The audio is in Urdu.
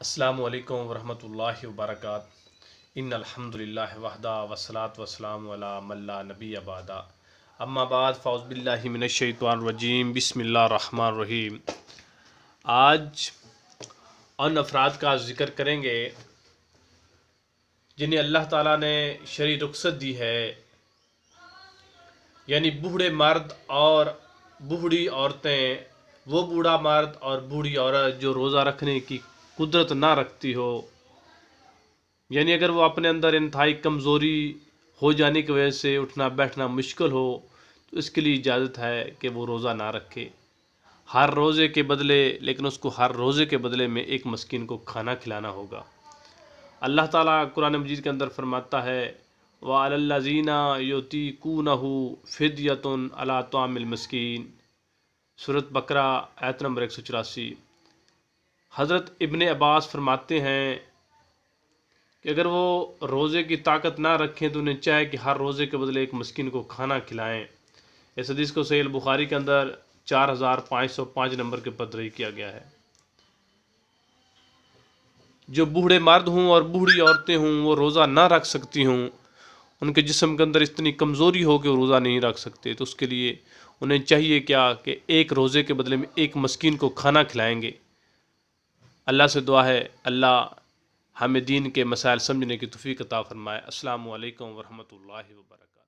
السلام علیکم ورحمۃ اللہ وبرکاتہ ان الحمدللہ وحدہ والصلاۃ والسلام علی من لا نبی بعدہ اما بعد فاعوذ باللہ من الشیطان الرجیم بسم اللہ الرحمن الرحیم۔ آج ان افراد کا ذکر کریں گے جنہیں اللہ تعالیٰ نے شرعی رخصت دی ہے، یعنی بوڑھے مرد اور بوڑھی عورتیں، وہ بوڑھا مرد اور بوڑھی عورت جو روزہ رکھنے کی قدرت نہ رکھتی ہو، یعنی اگر وہ اپنے اندر انتہائی کمزوری ہو جانے کی وجہ سے اٹھنا بیٹھنا مشکل ہو تو اس کے لیے اجازت ہے کہ وہ روزہ نہ رکھے ہر روزے کے بدلے، لیکن اس کو ہر روزے کے بدلے میں ایک مسکین کو کھانا کھلانا ہوگا۔ اللہ تعالیٰ قرآن مجید کے اندر فرماتا ہے وَعَلَى الَّذِينَ يُطِيقُونَهُ فِدْيَةٌ عَلَىٰ طَعَامِ الْمِسْكِينِ، سورۃ بقرہ آیت نمبر 184۔ حضرت ابن عباس فرماتے ہیں کہ اگر وہ روزے کی طاقت نہ رکھیں تو انہیں چاہے کہ ہر روزے کے بدلے ایک مسکین کو کھانا کھلائیں۔ اس حدیث کو صحیح البخاری کے اندر 4505 نمبر کے پر درج کیا گیا ہے۔ جو بوڑھے مرد ہوں اور بوڑھی عورتیں ہوں وہ روزہ نہ رکھ سکتی ہوں، ان کے جسم کے اندر اتنی کمزوری ہو کہ وہ روزہ نہیں رکھ سکتے، تو اس کے لیے انہیں چاہیے کیا کہ ایک روزے کے بدلے میں ایک مسکین کو کھانا کھلائیں گے۔ اللہ سے دعا ہے اللہ ہمیں دین کے مسائل سمجھنے کی توفیق عطا فرمائے۔ السلام علیکم ورحمۃ اللہ وبرکاتہ۔